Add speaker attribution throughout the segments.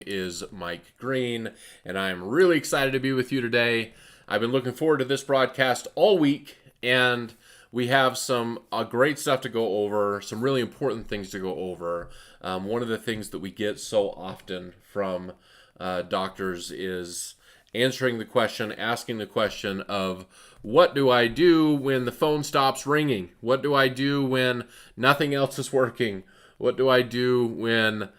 Speaker 1: Is Mike Green, and I am really excited to be with you today. I've been looking forward to this broadcast all week, and we have some great stuff to go over, some really important things to go over. One of the things that we get so often from doctors is answering the question, asking the question of what do I do when the phone stops ringing? What do I do when nothing else is working? What do I do when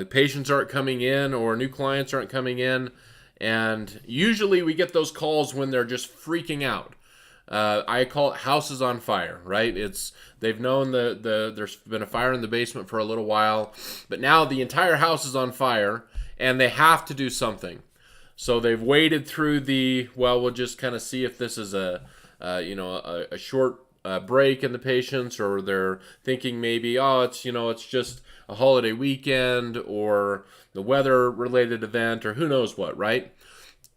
Speaker 1: patients aren't coming in or new clients aren't coming in? And usually we get those calls when they're just freaking out. I call it houses on fire, right? They've known there's been a fire in the basement for a little while, but now the entire house is on fire and they have to do something. So they've waded through we'll just kind of see if this is a short break in the patients, or they're thinking maybe, it's just a holiday weekend or the weather related event or who knows what, right?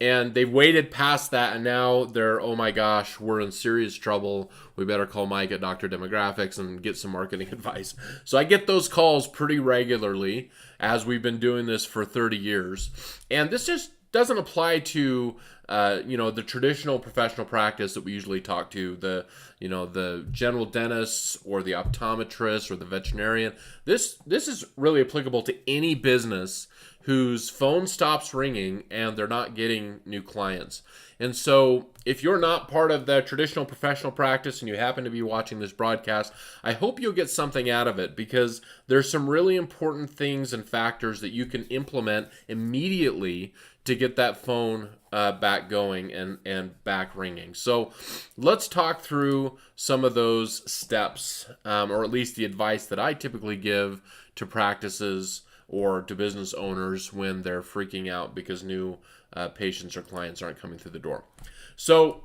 Speaker 1: And they've waited past that, and now they're, oh my gosh, we're in serious trouble. We better call Mike at Dr. Demographics and get some marketing advice. So I get those calls pretty regularly as we've been doing this for 30 years. And this just doesn't apply to the traditional professional practice that we usually talk to, the general dentists or the optometrist or the veterinarian. This is really applicable to any business whose phone stops ringing and they're not getting new clients. And so if you're not part of the traditional professional practice and you happen to be watching this broadcast, I hope you'll get something out of it, because there's some really important things and factors that you can implement immediately to get that phone back going and back ringing. So let's talk through some of those steps, or at least the advice that I typically give to practices or to business owners when they're freaking out because new patients or clients aren't coming through the door. So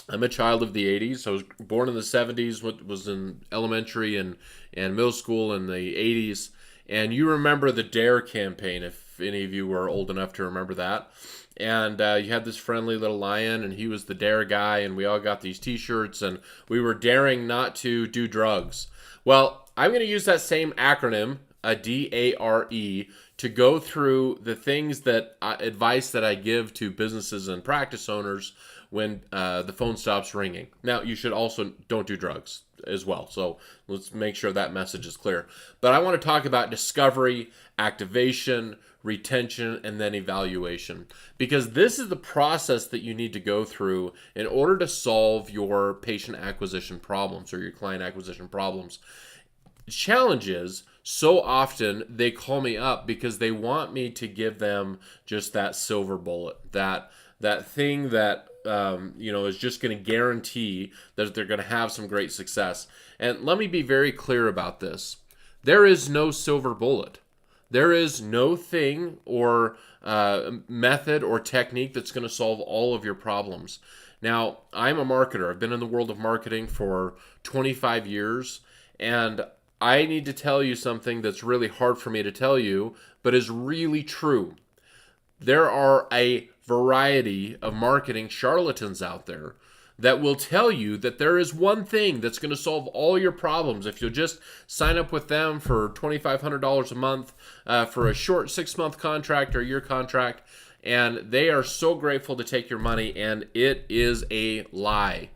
Speaker 1: I'm a child of the 80s. I was born in the 70s, was in elementary and middle school in the 80s. And you remember the DARE campaign, if any of you were old enough to remember that. And you had this friendly little lion, and he was the DARE guy, and we all got these t-shirts, and we were daring not to do drugs. Well, I'm going to use that same acronym, a DARE, to go through the things advice that I give to businesses and practice owners when the phone stops ringing. Now, you should also don't do drugs as well. So let's make sure that message is clear. But I want to talk about discovery, activation, retention, and then evaluation, because this is the process that you need to go through in order to solve your patient acquisition problems or your client acquisition problems. The challenge is, so often they call me up because they want me to give them just that silver bullet, that thing that is just going to guarantee that they're going to have some great success. And let me be very clear about this. There is no silver bullet. There is no thing or method or technique that's going to solve all of your problems. Now, I'm a marketer. I've been in the world of marketing for 25 years, and I need to tell you something that's really hard for me to tell you, but is really true. There are a variety of marketing charlatans out there that will tell you that there is one thing that's going to solve all your problems if you'll just sign up with them for $2,500 a month for a short 6-month contract or year contract, and they are so grateful to take your money, and it is a lie.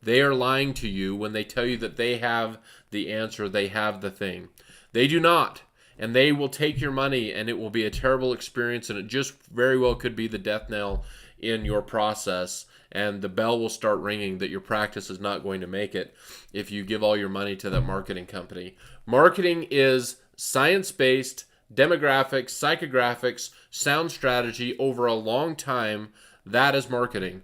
Speaker 1: They are lying to you when they tell you that they have the answer, they have the thing. They do not. And they will take your money, and it will be a terrible experience, and it just very well could be the death knell in your process, and the bell will start ringing that your practice is not going to make it if you give all your money to that marketing company. Marketing is science-based, demographics, psychographics, sound strategy over a long time. That is marketing.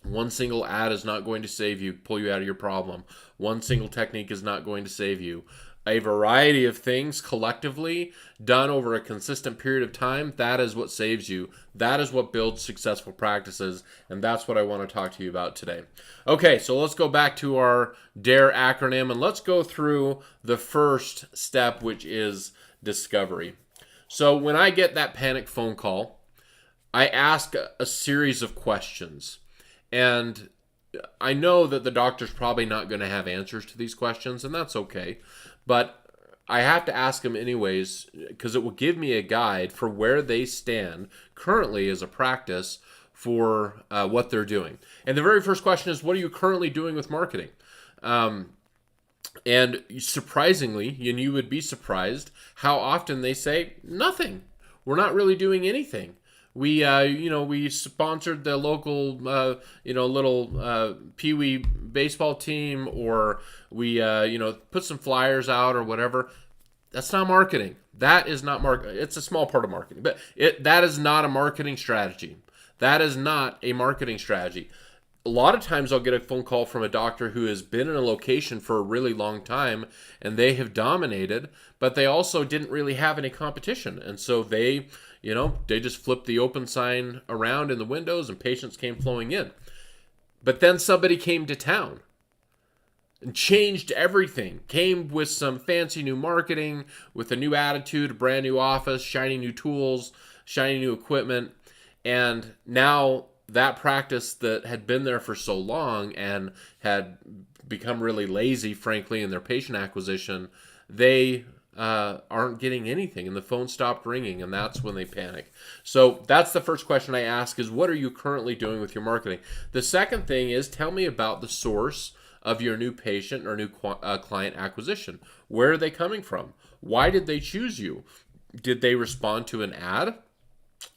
Speaker 1: One single ad is not going to save you, pull you out of your problem. One single technique is not going to save you. A variety of things collectively done over a consistent period of time, that is what saves you. That is what builds successful practices, and that's what I want to talk to you about today. Okay, so let's go back to our DARE acronym, and let's go through the first step, which is discovery. So when I get that panic phone call, I ask a series of questions. And I know that the doctor's probably not going to have answers to these questions, and that's okay. But I have to ask them anyways because it will give me a guide for where they stand currently as a practice for what they're doing. And the very first question is, what are you currently doing with marketing? And surprisingly, and you would be surprised how often they say nothing. We're not really doing anything. We sponsored the local, little peewee baseball team, or we, put some flyers out or whatever. That's not marketing. That is not marketing. It's a small part of marketing, but that is not a marketing strategy. That is not a marketing strategy. A lot of times I'll get a phone call from a doctor who has been in a location for a really long time and they have dominated, but they also didn't really have any competition. And so they just flipped the open sign around in the windows and patients came flowing in. But then somebody came to town and changed everything, came with some fancy new marketing, with a new attitude, a brand new office, shiny new tools, shiny new equipment. And now that practice that had been there for so long and had become really lazy, frankly, in their patient acquisition, they aren't getting anything, and the phone stopped ringing, and that's when they panic. So that's the first question I ask is, what are you currently doing with your marketing? The second thing is, tell me about the source of your new patient or new client acquisition. Where are they coming from? Why did they choose you? Did they respond to an ad?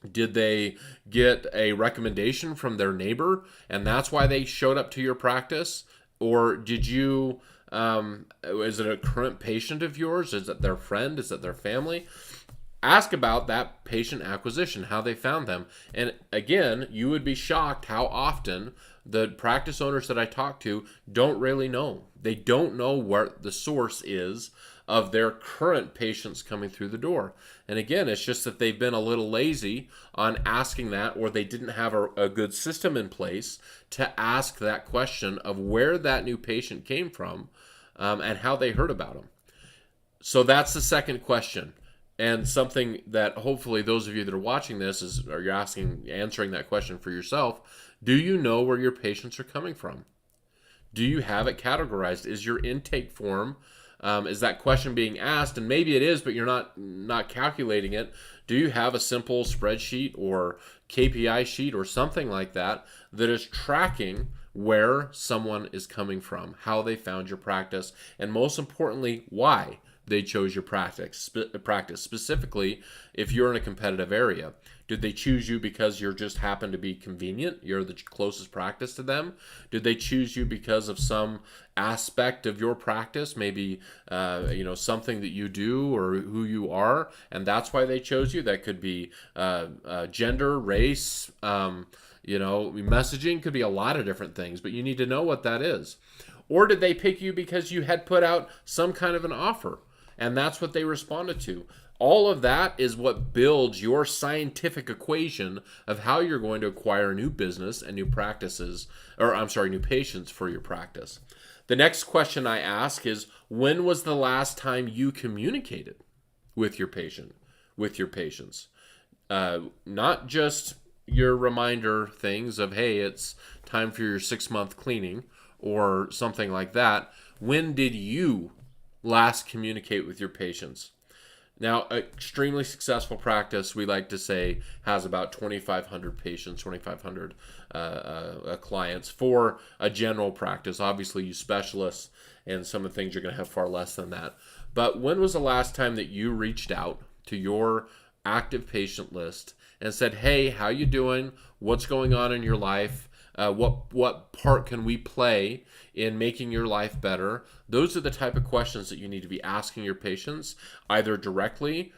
Speaker 1: Did they get a recommendation from their neighbor and that's why they showed up to your practice? Or did you, is it a current patient of yours? Is it their friend? Is it their family? Ask about that patient acquisition, how they found them. And again, you would be shocked how often the practice owners that I talk to don't really know. They don't know what the source is of their current patients coming through the door. And again, it's just that they've been a little lazy on asking that, or they didn't have a good system in place to ask that question of where that new patient came from and how they heard about them. So that's the second question. And something that hopefully those of you that are watching this are you answering that question for yourself. Do you know where your patients are coming from? Do you have it categorized? Is your intake form, is that question being asked? And maybe it is, but you're not calculating it. Do you have a simple spreadsheet or KPI sheet or something like that that is tracking where someone is coming from, how they found your practice, and most importantly, why they chose your practice, specifically if you're in a competitive area? Did they choose you because you just happen to be convenient? You're the closest practice to them? Did they choose you because of some aspect of your practice, maybe something that you do or who you are, and that's why they chose you? That could be gender, race, messaging, could be a lot of different things, but you need to know what that is. Or did they pick you because you had put out some kind of an offer, and that's what they responded to? All of that is what builds your scientific equation of how you're going to acquire new business and new patients for your practice. The next question I ask is, when was the last time you communicated with your patient, with your patients? Not just your reminder things of, hey, it's time for your 6-month cleaning or something like that. When did you last communicate with your patients? Now, extremely successful practice, we like to say, has about 2,500 patients, 2,500 clients for a general practice. Obviously, you specialists and some of the things you're going to have far less than that. But when was the last time that you reached out to your active patient list and said, hey, how you doing? What's going on in your life? What part can we play in making your life better? Those are the type of questions that you need to be asking your patients, either directly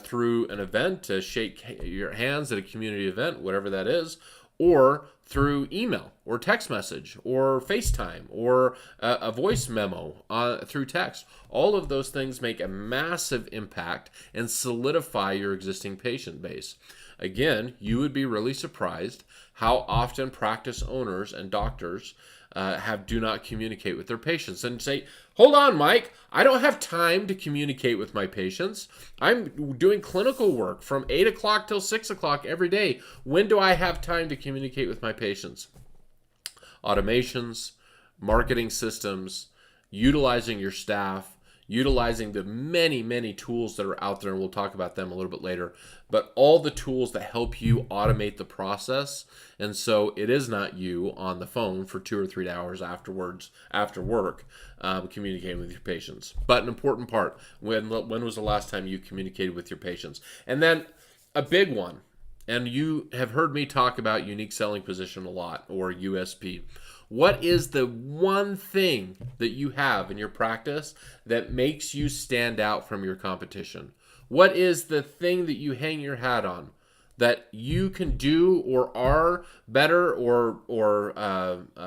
Speaker 1: through an event to shake your hands at a community event, whatever that is, or through email or text message or FaceTime or a voice memo through text. All of those things make a massive impact and solidify your existing patient base. Again, you would be really surprised how often practice owners and doctors do not communicate with their patients and say, hold on, Mike, I don't have time to communicate with my patients. I'm doing clinical work from 8 o'clock till 6 o'clock every day. When do I have time to communicate with my patients? Automations, marketing systems, utilizing your staff, utilizing the many, many tools that are out there, and we'll talk about them a little bit later, but all the tools that help you automate the process. And so it is not you on the phone for 2 or 3 hours afterwards, after work, communicating with your patients. But an important part, when was the last time you communicated with your patients? And then a big one, and you have heard me talk about unique selling position a lot, or USP. What is the one thing that you have in your practice that makes you stand out from your competition? What is the thing that you hang your hat on that you can do or are better or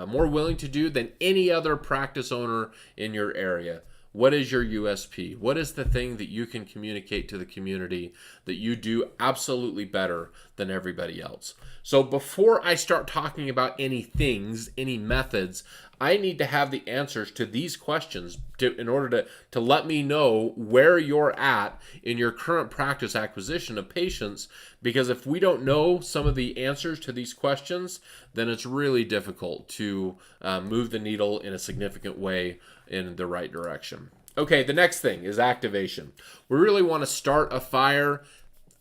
Speaker 1: more willing to do than any other practice owner in your area? What is your USP? What is the thing that you can communicate to the community that you do absolutely better than everybody else? So before I start talking about any things, any methods, I need to have the answers to these questions in order to let me know where you're at in your current practice acquisition of patients. Because if we don't know some of the answers to these questions, then it's really difficult to move the needle in a significant way in the right direction. Okay, the next thing is activation. We really want to start a fire,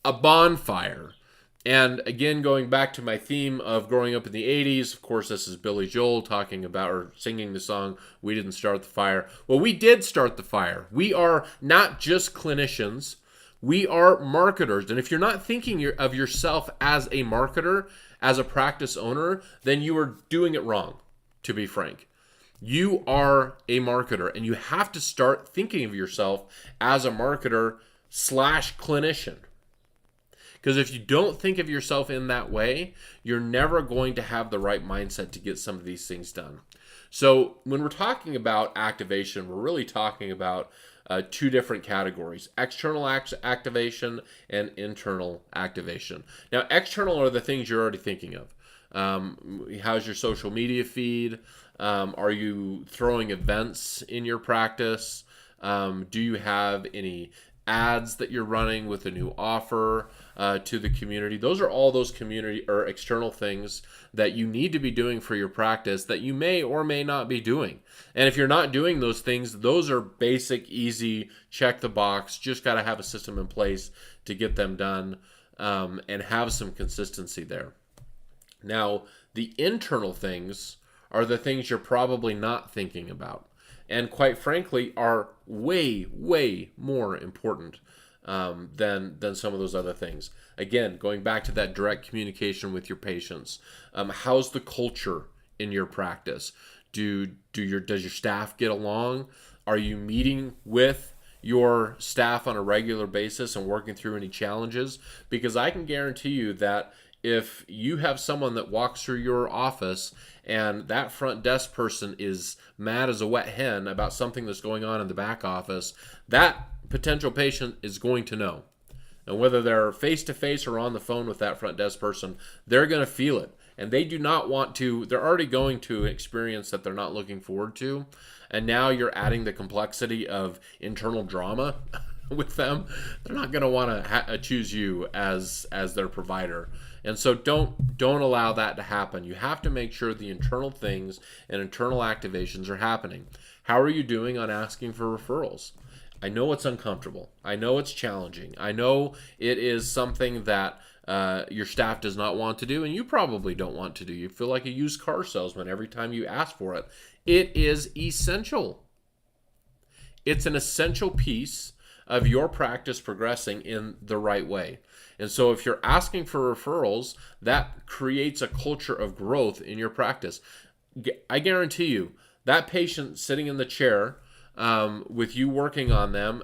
Speaker 1: a bonfire. And again, going back to my theme of growing up in the 80s, of course, this is Billy Joel talking about or singing the song, "We Didn't Start the Fire." Well, we did start the fire. We are not just clinicians. We are marketers. And if you're not thinking of yourself as a marketer, as a practice owner, then you are doing it wrong, to be frank. You are a marketer, and you have to start thinking of yourself as a marketer / clinician. Because if you don't think of yourself in that way, you're never going to have the right mindset to get some of these things done. So when we're talking about activation, we're really talking about two different categories: external activation and internal activation. Now, external are the things you're already thinking of. How's your social media feed? Are you throwing events in your practice? Do you have any ads that you're running with a new offer to the community? Those are all those community or external things that you need to be doing for your practice that you may or may not be doing. And if you're not doing those things, those are basic, easy, check the box. Just got to have a system in place to get them done and have some consistency there. Now, the internal things are the things you're probably not thinking about, and quite frankly are way, way more important than some of those other things. Again, going back to that direct communication with your patients. How's the culture in your practice? Does your staff get along? Are you meeting with your staff on a regular basis and working through any challenges? Because I can guarantee you that if you have someone that walks through your office and that front desk person is mad as a wet hen about something that's going on in the back office, that potential patient is going to know. And whether they're face-to-face or on the phone with that front desk person, they're going to feel it. And they do not want to, they're already going to an experience that they're not looking forward to. And now you're adding the complexity of internal drama with them. They're not going to want to choose you as their provider. And so don't allow that to happen. You have to make sure the internal things and internal activations are happening. How are you doing on asking for referrals? I know it's uncomfortable. I know it's challenging. I know it is something that your staff does not want to do, and you probably don't want to do. You feel like a used car salesman every time you ask for it. It is essential. It's an essential piece of your practice progressing in the right way. And so if you're asking for referrals, that creates a culture of growth in your practice. I guarantee you, that patient sitting in the chair with you working on them,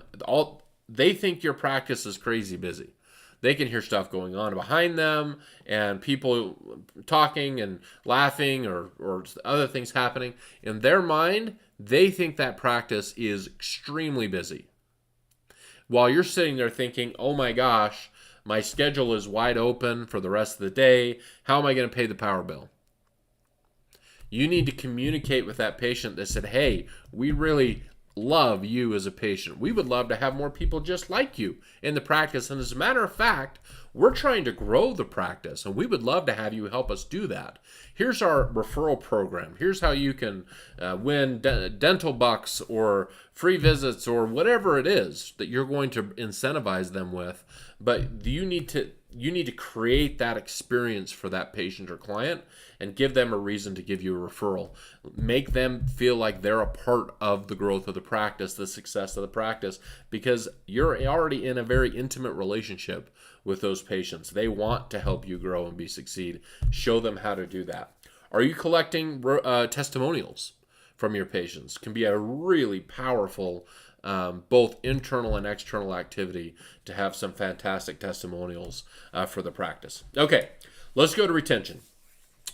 Speaker 1: they think your practice is crazy busy. They can hear stuff going on behind them and people talking and laughing or other things happening. In their mind, they think that practice is extremely busy. While you're sitting there thinking, oh my gosh, my schedule is wide open for the rest of the day. How am I going to pay the power bill? You need to communicate with that patient that said, hey, we really love you as a patient. We would love to have more people just like you in the practice. And as a matter of fact, we're trying to grow the practice, and we would love to have you help us do that. Here's our referral program. Here's how you can win dental bucks or free visits or whatever it is that you're going to incentivize them with. But you need to create that experience for that patient or client and give them a reason to give you a referral. Make them feel like they're a part of the growth of the practice, the success of the practice, because you're already in a very intimate relationship with those patients. They want to help you grow and succeed. Show them how to do that. Are you collecting testimonials from your patients? Can be a really powerful both internal and external activity to have some fantastic testimonials for the practice. Okay, let's go to retention.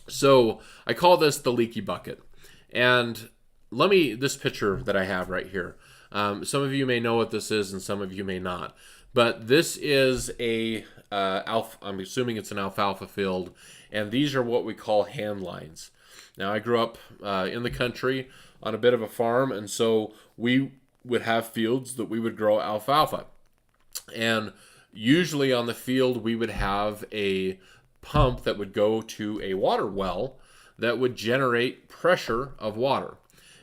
Speaker 1: So I call this the leaky bucket. And this picture that I have right here. Some of you may know what this is and some of you may not. But this is I'm assuming it's an alfalfa field, and these are what we call hand lines. Now, I grew up in the country on a bit of a farm, and so we would have fields that we would grow alfalfa. And usually on the field, we would have a pump that would go to a water well that would generate pressure of water.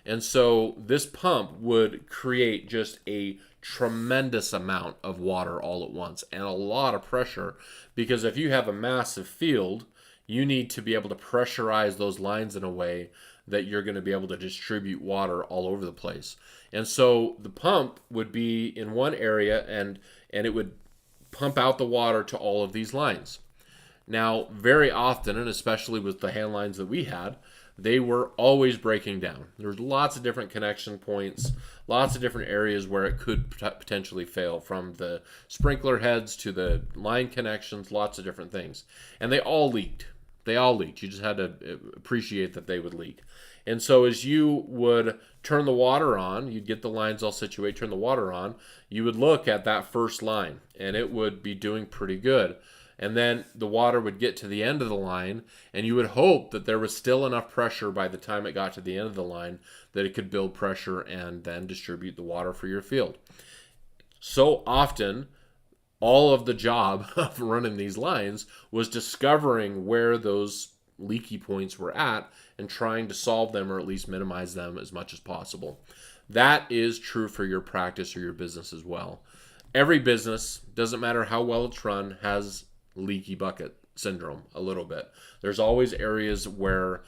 Speaker 1: And so this pump would create just a tremendous amount of water all at once and a lot of pressure, because if you have a massive field, you need to be able to pressurize those lines in a way that you're going to be able to distribute water all over the place. And so the pump would be in one area and it would pump out the water to all of these lines. Now, very often, and especially with the hand lines that we had, they were always breaking down. There's lots of different connection points, lots of different areas where it could potentially fail, from the sprinkler heads to the line connections, lots of different things. And they all leaked. You just had to appreciate that they would leak. And so as you would turn the water on, you'd get the lines all situated, turn the water on, you would look at that first line, and it would be doing pretty good. And then the water would get to the end of the line, and you would hope that there was still enough pressure by the time it got to the end of the line that it could build pressure and then distribute the water for your field. So often, all of the job of running these lines was discovering where those leaky points were at and trying to solve them, or at least minimize them as much as possible. That is true for your practice or your business as well. Every business, doesn't matter how well it's run, has leaky bucket syndrome a little bit. There's always areas where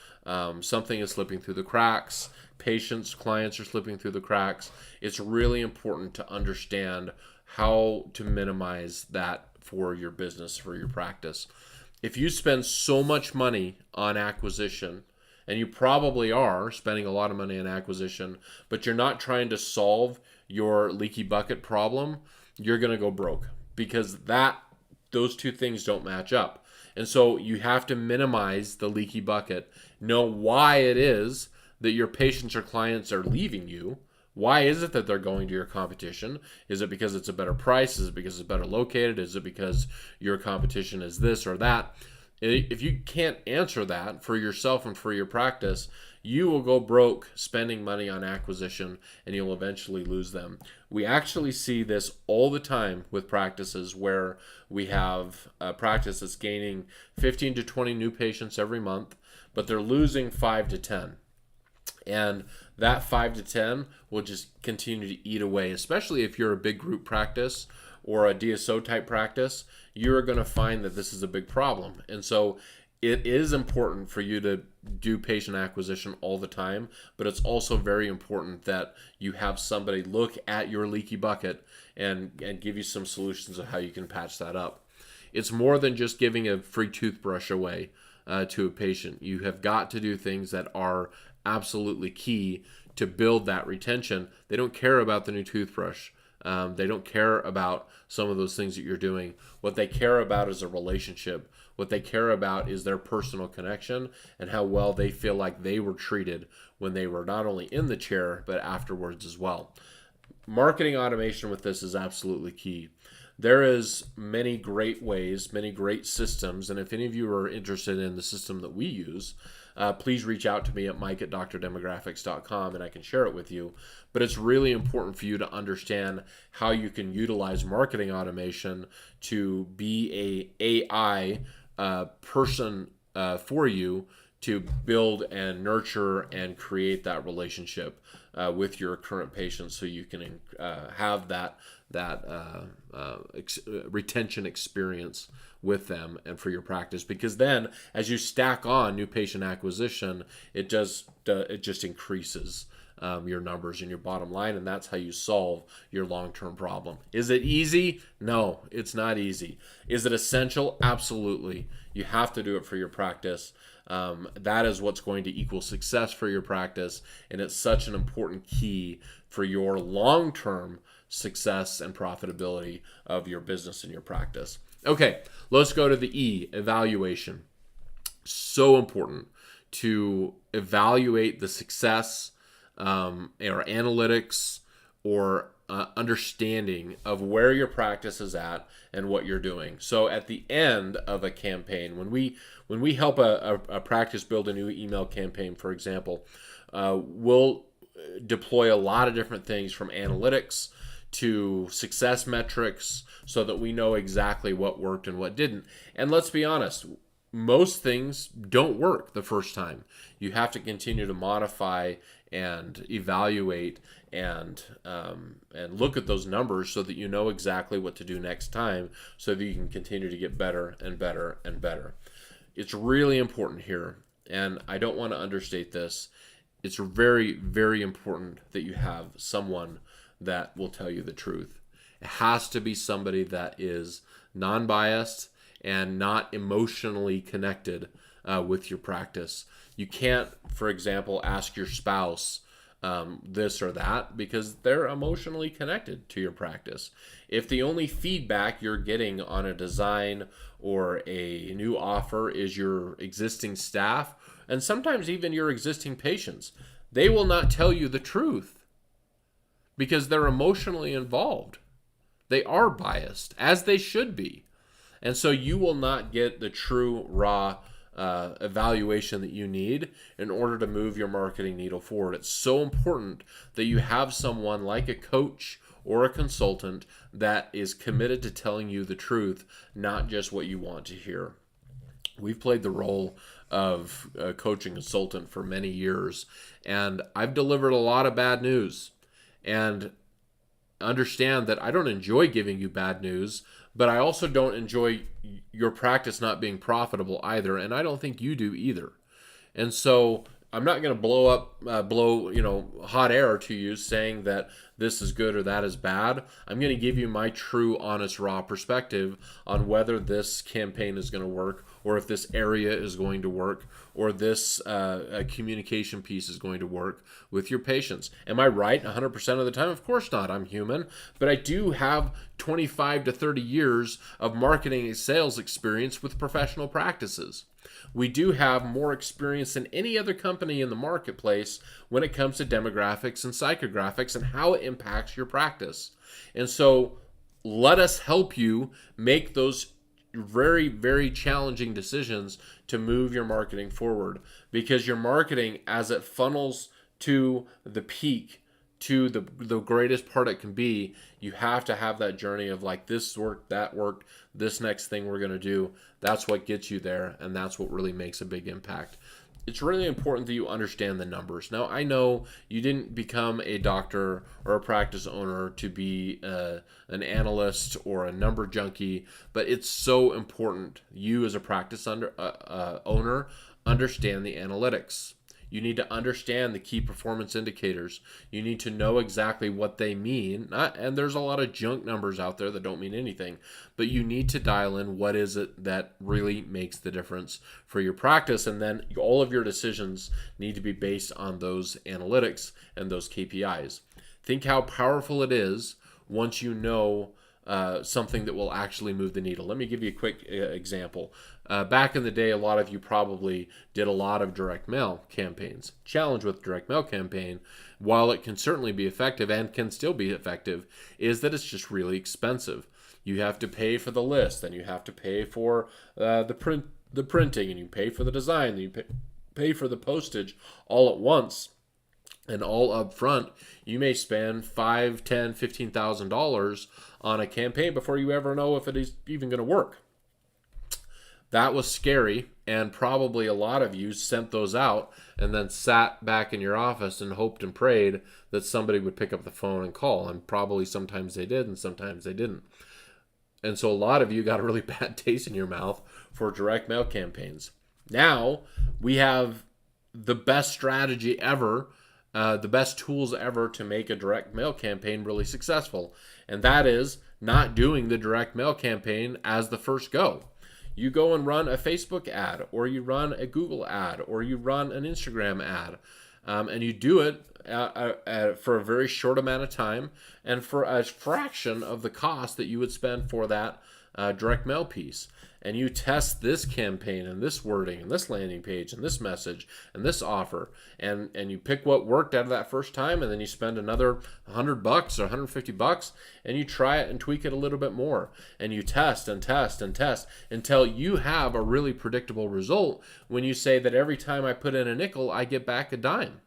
Speaker 1: something is slipping through the cracks. Patients, clients are slipping through the cracks. It's really important to understand how to minimize that for your business, for your practice. If you spend so much money on acquisition, and you probably are spending a lot of money on acquisition, but you're not trying to solve your leaky bucket problem, you're going to go broke, because those two things don't match up. And so you have to minimize the leaky bucket. Know why it is that your patients or clients are leaving you. Why is it that they're going to your competition? Is it because it's a better price? Is it because it's better located? Is it because your competition is this or that? If you can't answer that for yourself and for your practice, you will go broke spending money on acquisition, and you'll eventually lose them. We actually see this all the time with practices where we have a practice that's gaining 15 to 20 new patients every month, but they're losing 5 to 10. And that 5 to 10 will just continue to eat away, especially if you're a big group practice or a DSO type practice. You're going to find that this is a big problem. And so it is important for you to do patient acquisition all the time, but it's also very important that you have somebody look at your leaky bucket and give you some solutions of how you can patch that up. It's more than just giving a free toothbrush away to a patient. You have got to do things that are absolutely key to build that retention. They don't care about the new toothbrush. They don't care about some of those things that you're doing. What they care about is a relationship. What they care about is their personal connection and how well they feel like they were treated when they were not only in the chair, but afterwards as well. Marketing automation with this is absolutely key. there is many great ways, many great systems. And if any of you are interested in the system that we use, please reach out to me at mike@drdemographics.com and I can share it with you. But it's really important for you to understand how you can utilize marketing automation to be a AI person for you to build and nurture and create that relationship with your current patients, so you can have that retention experience with them and for your practice. Because then, as you stack on new patient acquisition, it just increases your numbers and your bottom line, and that's how you solve your long-term problem. Is it easy? No, it's not easy. Is it essential? Absolutely. You have to do it for your practice. That is what's going to equal success for your practice, and it's such an important key for your long-term success and profitability of your business and your practice. Okay, let's go to the E, evaluation. So important to evaluate the success or analytics or understanding of where your practice is at and what you're doing. So at the end of a campaign, when we help a practice build a new email campaign, for example, we'll deploy a lot of different things, from analytics to success metrics, so that we know exactly what worked and what didn't. And let's be honest, most things don't work the first time. You have to continue to modify and evaluate and look at those numbers so that you know exactly what to do next time, so that you can continue to get better and better and better. It's really important here, and I don't want to understate this. It's very, very important that you have someone that will tell you the truth. It has to be somebody that is non-biased and not emotionally connected with your practice. You can't, for example, ask your spouse this or that, because they're emotionally connected to your practice. If the only feedback you're getting on a design or a new offer is your existing staff, and sometimes even your existing patients, they will not tell you the truth because they're emotionally involved. They are biased, as they should be. And so you will not get the true, raw evaluation that you need in order to move your marketing needle forward. It's so important that you have someone like a coach or a consultant that is committed to telling you the truth, not just what you want to hear. We've played the role of a coaching consultant for many years, and I've delivered a lot of bad news. And understand that I don't enjoy giving you bad news, but I also don't enjoy your practice not being profitable either, and I don't think you do either. And so I'm not going to blow hot air to you saying that this is good or that is bad. I'm going to give you my true, honest, raw perspective on whether this campaign is going to work, or if this area is going to work, or this communication piece is going to work with your patients. Am I right 100% of the time? Of course not. I'm human. But I do have 25 to 30 years of marketing and sales experience with professional practices. We do have more experience than any other company in the marketplace when it comes to demographics and psychographics and how it impacts your practice. And so let us help you make those very, very challenging decisions to move your marketing forward, because your marketing, as it funnels to the peak, to the greatest part it can be, you have to have that journey of like, this worked, that worked, this next thing we're going to do. That's what gets you there, and that's what really makes a big impact. It's really important that you understand the numbers. Now, I know you didn't become a doctor or a practice owner to be an analyst or a number junkie, but it's so important you as a practice owner understand the analytics. You need to understand the key performance indicators. You need to know exactly what they mean. And there's a lot of junk numbers out there that don't mean anything, but you need to dial in what is it that really makes the difference for your practice. And then all of your decisions need to be based on those analytics and those KPIs. Think how powerful it is once you know something that will actually move the needle. Let me give you a quick example. Back in the day, a lot of you probably did a lot of direct mail campaigns. Challenge with direct mail campaign, while it can certainly be effective and can still be effective, is that it's just really expensive. you have to pay for the list, then you have to pay for the printing, and you pay for the design, and you pay for the postage all at once and all up front. You may spend $5,000, $10,000, $15,000 on a campaign before you ever know if it is even going to work. That was scary, and probably a lot of you sent those out and then sat back in your office and hoped and prayed that somebody would pick up the phone and call, and probably sometimes they did and sometimes they didn't. And so a lot of you got a really bad taste in your mouth for direct mail campaigns. Now we have the best strategy ever, the best tools ever to make a direct mail campaign really successful, and that is not doing the direct mail campaign as the first go. You go and run a Facebook ad, or you run a Google ad, or you run an Instagram ad, and you do it for a very short amount of time and for a fraction of the cost that you would spend for that direct mail piece. And you test this campaign and this wording and this landing page and this message and this offer, and you pick what worked out of that first time, and then you spend another $100 or $150 and you try it and tweak it a little bit more, and you test and test and test until you have a really predictable result when you say that every time I put in a nickel, I get back a dime.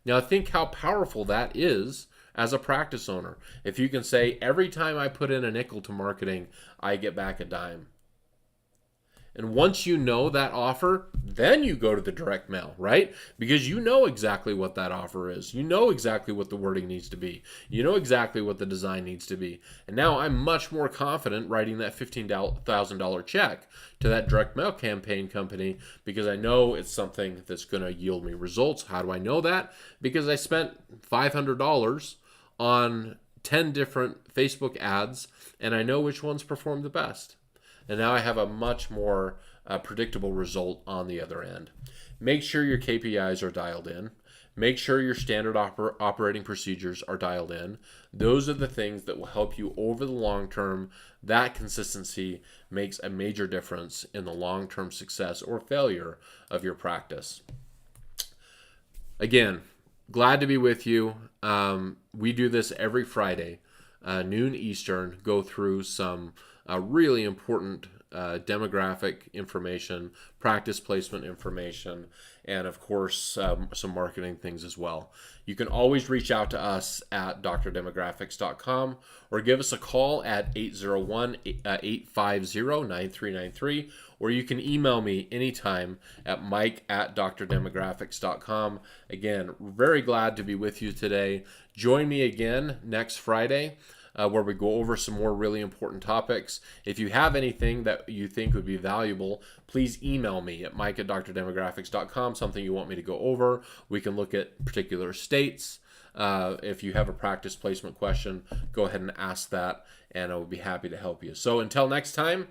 Speaker 1: Now think how powerful that is as a practice owner. If you can say, every time I put in a nickel to marketing, I get back a dime. And once you know that offer, then you go to the direct mail, right? Because you know exactly what that offer is. You know exactly what the wording needs to be. You know exactly what the design needs to be. And now I'm much more confident writing that $15,000 check to that direct mail campaign company, because I know it's something that's going to yield me results. How do I know that? Because I spent $500 on 10 different Facebook ads, and I know which ones perform the best. And now I have a much more predictable result on the other end. Make sure your KPIs are dialed in. Make sure your standard operating procedures are dialed in. Those are the things that will help you over the long term. That consistency makes a major difference in the long-term success or failure of your practice. Again, glad to be with you. We do this every Friday, noon Eastern, go through some really important demographic information, practice placement information, and of course some marketing things as well. You can always reach out to us at drdemographics.com or give us a call at 801-850-9393, or you can email me anytime at mike@drdemographics.com. Again, very glad to be with you today. Join me again next Friday, where we go over some more really important topics. If you have anything that you think would be valuable, please email me at mike@drdemographics.com, something you want me to go over. We can look at particular states. If you have a practice placement question, go ahead and ask that, and I will be happy to help you. So until next time,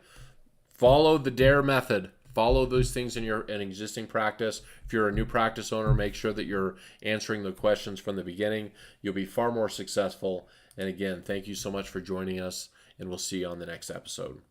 Speaker 1: follow the DARE method. Follow those things in an existing practice. If you're a new practice owner, make sure that you're answering the questions from the beginning. You'll be far more successful. And again, thank you so much for joining us, and we'll see you on the next episode.